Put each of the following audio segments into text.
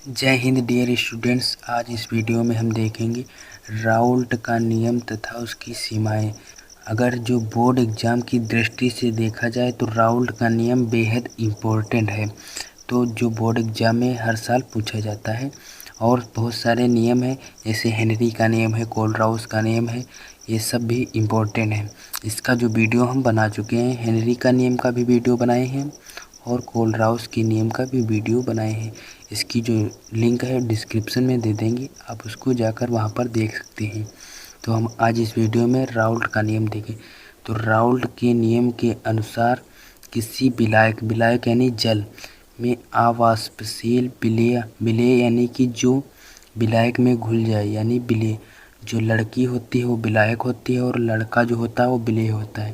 जय Hind dear students. आज इस वीडियो में हम देखेंगे राउल्ट का नियम तथा उसकी सीमाएं। अगर जो बोर्ड एग्ज़ाम की दृष्टि से देखा जाए तो राउल्ट का नियम बेहद इम्पोर्टेंट है। तो जो बोर्ड एग्ज़ाम में हर साल पूछा जाता है और बहुत सारे नियम हैं, जैसे हेनरी का नियम है, कोलराउस का नियम है, ये सब भी इम्पोर्टेंट है। इसका जो वीडियो हम बना चुके हैं, हेनरी का नियम का भी वीडियो बनाए हैं और कोलराउस के नियम का भी वीडियो बनाए हैं। इसकी जो लिंक है डिस्क्रिप्शन में दे देंगे, आप उसको जाकर वहाँ पर देख सकते हैं। तो हम आज इस वीडियो में राउल्ट का नियम देखें। तो राउल्ट के नियम के अनुसार किसी विलायक यानी जल में अवाष्पशील विलेय यानी कि जो विलायक में घुल जाए, यानी विलेय। जो लड़की होती है वो विलायक होती है और लड़का जो होता है वो विलेय होता है।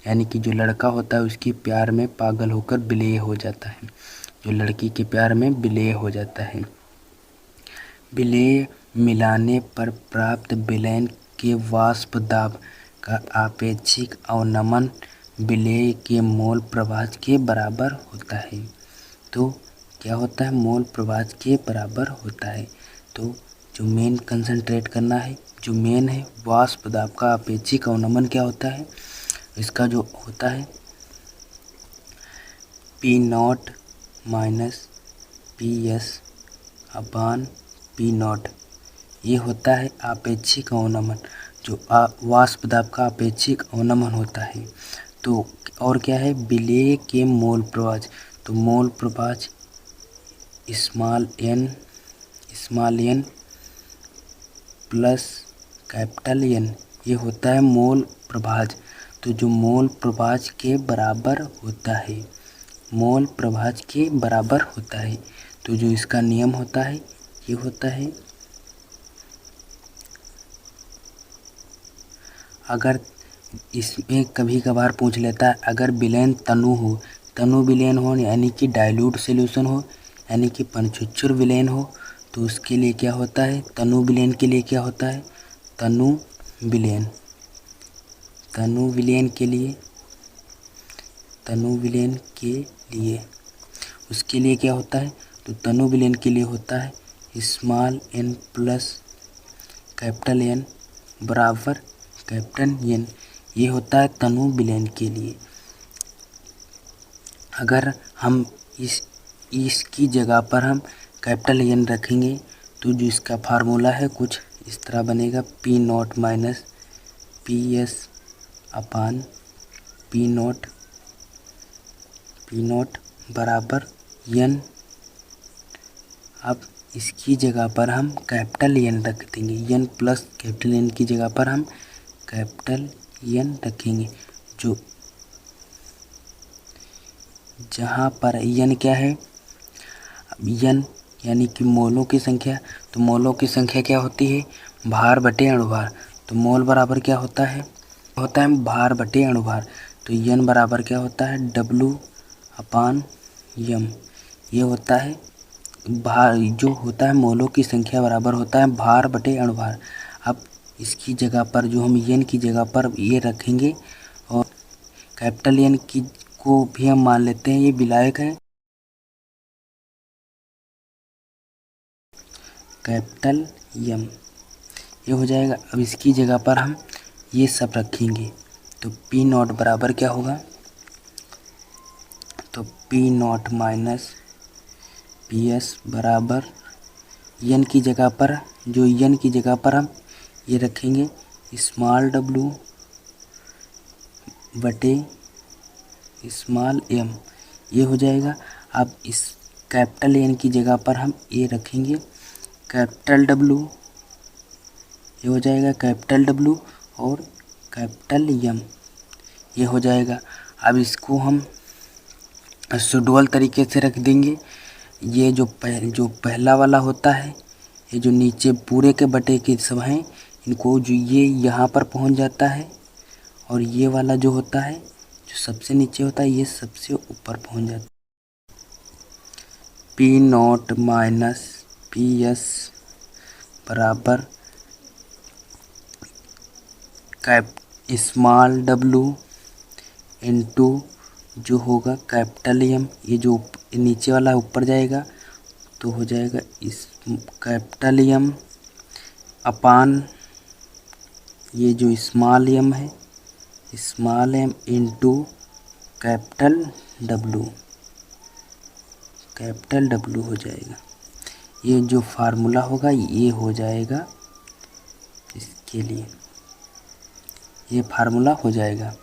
यानी कि जो लड़का होता है उसकी प्यार में पागल होकर विलेय हो जाता है, जो लड़की के प्यार में विलेय हो जाता है। विलेय मिलाने पर प्राप्त विलयन के वाष्प दाब का आपेक्षिक अवनमन विलेय के मोल प्रभाज के बराबर होता है। तो क्या होता है? मोल प्रभाज के बराबर होता है। तो जो मेन कंसंट्रेट करना है, जो मेन है वाष्प दाब का आपेक्षिक अवनमन क्या होता है? इसका जो होता है P0 माइनस PS अपान P0, ये होता है आपेक्षिक अवनमन, जो वाष्प दाब का आपेक्षिक अवनमन होता है। तो और क्या है? विलेय के मोल प्रभाज। तो मोल प्रभाज small N plus capital N, ये होता है मोल प्रभाज। तो जो मोल प्रभाज के बराबर होता है, मोल प्रभाज के बराबर होता है। तो जो इसका नियम होता है ये होता है, अगर इसमें कभी कभार पूछ लेता है, अगर विलयन तनु विलयन हो, यानी कि डाइल्यूट सॉल्यूशन हो, यानी कि पनचुच्छुर विलयन हो, तो उसके लिए क्या होता है? तनु विलयन के लिए क्या होता है? तनु विलयन के लिए उसके लिए क्या होता है? तो तनु विलयन के लिए होता है small N plus capital N बराबर कैपिटल एन, ये होता है तनु विलयन के लिए। अगर हम इसकी जगह पर हम कैपिटल एन रखेंगे तो जो इसका फार्मूला है कुछ इस तरह बनेगा, P0 माइनस PS अपान P0 बराबर एन। अब इसकी जगह पर हम कैपिटल एन रख देंगे, एन प्लस कैपिटल एन की जगह पर हम कैपिटल एन रखेंगे। जो जहाँ पर एन क्या है? एन यानी कि मोलों की संख्या। तो मोलों की संख्या क्या होती है? भार बटे अणुभार। तो मोल बराबर क्या होता है? भार बटे अणुभार। तो एन बराबर क्या होता है? W अपान यम, ये होता है भार। जो होता है मोलों की संख्या बराबर होता है भार बटे अणुभार। अब इसकी जगह पर जो हम एन की जगह पर ये रखेंगे और कैपिटल एन की को भी हम मान लेते हैं ये विलायक है, कैपिटल एम, ये हो जाएगा। अब इसकी जगह पर हम ये सब रखेंगे तो P0 बराबर क्या होगा? तो P0 माइनस PS बराबर एन की जगह पर, जो एन की जगह पर हम ये रखेंगे स्मॉल w बटे स्मॉल m, ये हो जाएगा। अब इस कैपिटल एन की जगह पर हम ये रखेंगे कैपिटल W, ये हो जाएगा कैपिटल W और कैपिटल M, ये हो जाएगा। अब इसको हम सुडोल तरीके से रख देंगे। ये जो पहला वाला होता है, ये जो नीचे पूरे के बटे के सब हैं, इनको जो ये यहाँ पर पहुँच जाता है, और ये वाला जो होता है जो सबसे नीचे होता है ये सबसे ऊपर पहुँच जाता है। P0 माइनस PS बराबर स्मॉल w इंटू जो होगा कैपिटल M, ये जो नीचे वाला ऊपर जाएगा तो हो जाएगा इस कैपिटल एम अपान ये जो स्मॉल एम है, small M into capital W हो जाएगा। ये जो फार्मूला होगा ये हो जाएगा इसके लिए, ये फार्मूला हो जाएगा।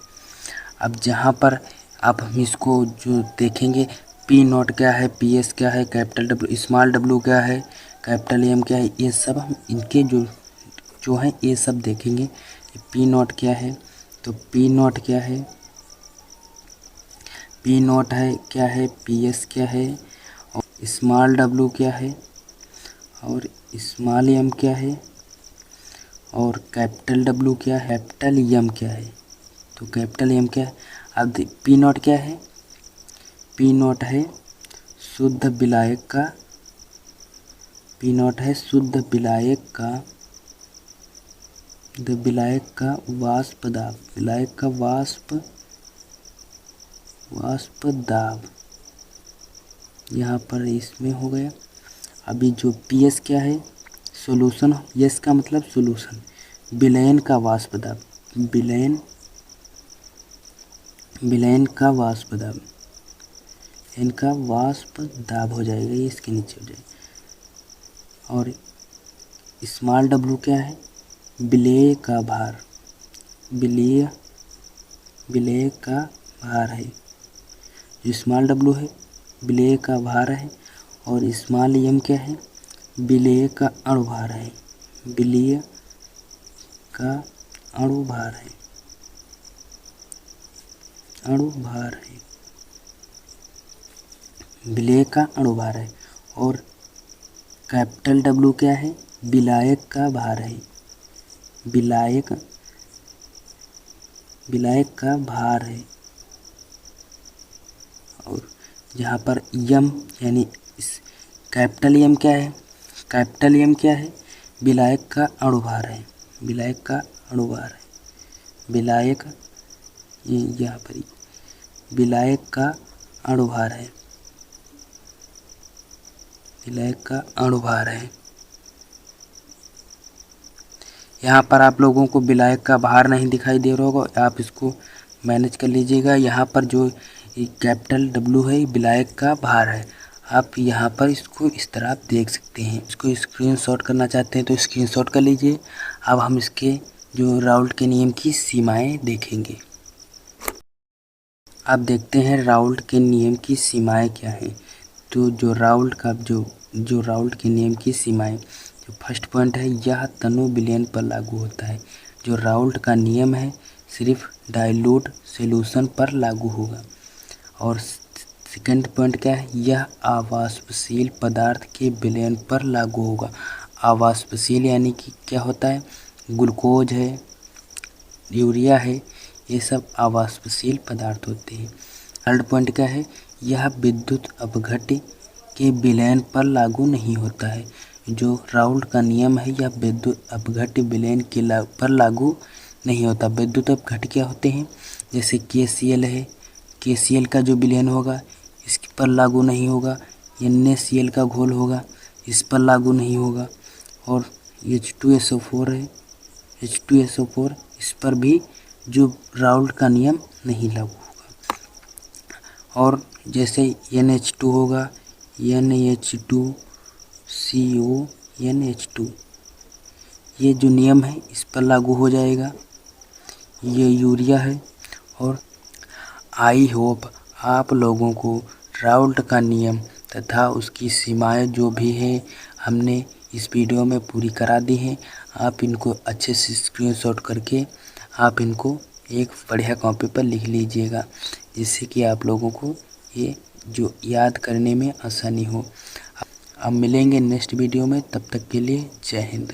अब जहाँ पर अब हम इसको जो देखेंगे पी नॉट क्या है, पी एस क्या है, कैपिटल डब्लू स्मॉल डब्लू क्या है, कैपिटल एम क्या है, ये सब हम इनके जो हैं ये सब देखेंगे। पी नॉट क्या है, तो पी नॉट क्या है, पी नॉट है क्या है, पी एस क्या है, और स्मॉल डब्लू क्या है, और स्मॉल एम क्या है, और कैपिटल डब्लू क्या है, कैपिटल एम क्या है। तो कैपिटल एम क्या है, अब पी नॉट क्या है, पी नॉट है शुद्ध विलायक का, पी नॉट है शुद्ध विलायक का, विलायक का वाष्प दाब, विलायक का वाष्प दाब यहाँ पर इसमें हो गया। अभी जो पी एस क्या है, सॉल्यूशन, यस का मतलब सॉल्यूशन, विलयन का वाष्प दाब, विलयन का वाष्प दाब, इनका वाष्प दाब हो जाएगा, ये इसके नीचे हो जाएगा। और स्मॉल डब्लू क्या है, विलेय का भार, विलेय का भार है। जो स्मॉल डब्लू है विलेय का भार है, और स्मॉल एम क्या है, विलेय का अणुभार है, विलेय का अणुभार है, विलेय का अणुभार है। और कैपिटल डब्लू क्या है, विलायक का भार है, विलायक का भार है। और जहाँ पर यम यानी कैपिटल एम क्या है, कैपिटल एम क्या है, विलायक का अणुभार है, विलायक का अणुभार है, विलायक ये यहाँ पर विलायक का अणुभार है, विलायक का अणुभार है। यहाँ पर आप लोगों को विलायक का भार नहीं दिखाई दे रहा होगा, आप इसको मैनेज कर लीजिएगा। यहाँ पर जो कैपिटल डब्लू है विलायक का भार है, आप यहाँ पर इसको इस तरह आप देख सकते हैं। इसको स्क्रीनशॉट करना चाहते हैं तो स्क्रीनशॉट कर लीजिए। अब हम इसके जो राउल्ट के नियम की सीमाएं देखेंगे। अब देखते हैं राउल्ट के नियम की सीमाएं क्या हैं। तो जो राउल्ट के नियम की सीमाएं, जो फर्स्ट पॉइंट है, यह तनु विलयन पर लागू होता है। जो राउल्ट का नियम है सिर्फ डाइल्यूट सॉल्यूशन पर लागू होगा। और सेकंड पॉइंट क्या है, यह अवाष्पशील पदार्थ के विलयन पर लागू होगा। अवाष्पशील यानी कि क्या होता है, ग्लूकोज है, यूरिया है, ये सब अवाष्पशील पदार्थ होते हैं। थर्ड पॉइंट क्या है, यह विद्युत अपघट्य के विलयन पर लागू नहीं होता है। जो राउल्ट का नियम है यह विद्युत अपघट्य विलयन पर लागू नहीं होता। विद्युत अपघट्य क्या होते हैं, जैसे KCl है, KCl का जो विलयन होगा इस पर लागू नहीं होगा। NaCl का घोल होगा, इस पर लागू नहीं होगा। और H2SO4 है, H2SO4 इस पर भी जो राउल्ट का नियम नहीं लागू होगा। और जैसे NH2 होगा, NH2CO NH2, ये जो नियम है इस पर लागू हो जाएगा। ये यूरिया है। और आई होप आप लोगों को राउल्ट का नियम तथा उसकी सीमाएं जो भी है हमने इस वीडियो में पूरी करा दी हैं। आप इनको अच्छे से स्क्रीनशॉट करके आप इनको एक बढ़िया कॉपी पर लिख लीजिएगा, जिससे कि आप लोगों को ये जो याद करने में आसानी हो। अब मिलेंगे नेक्स्ट वीडियो में, तब तक के लिए जय हिंद।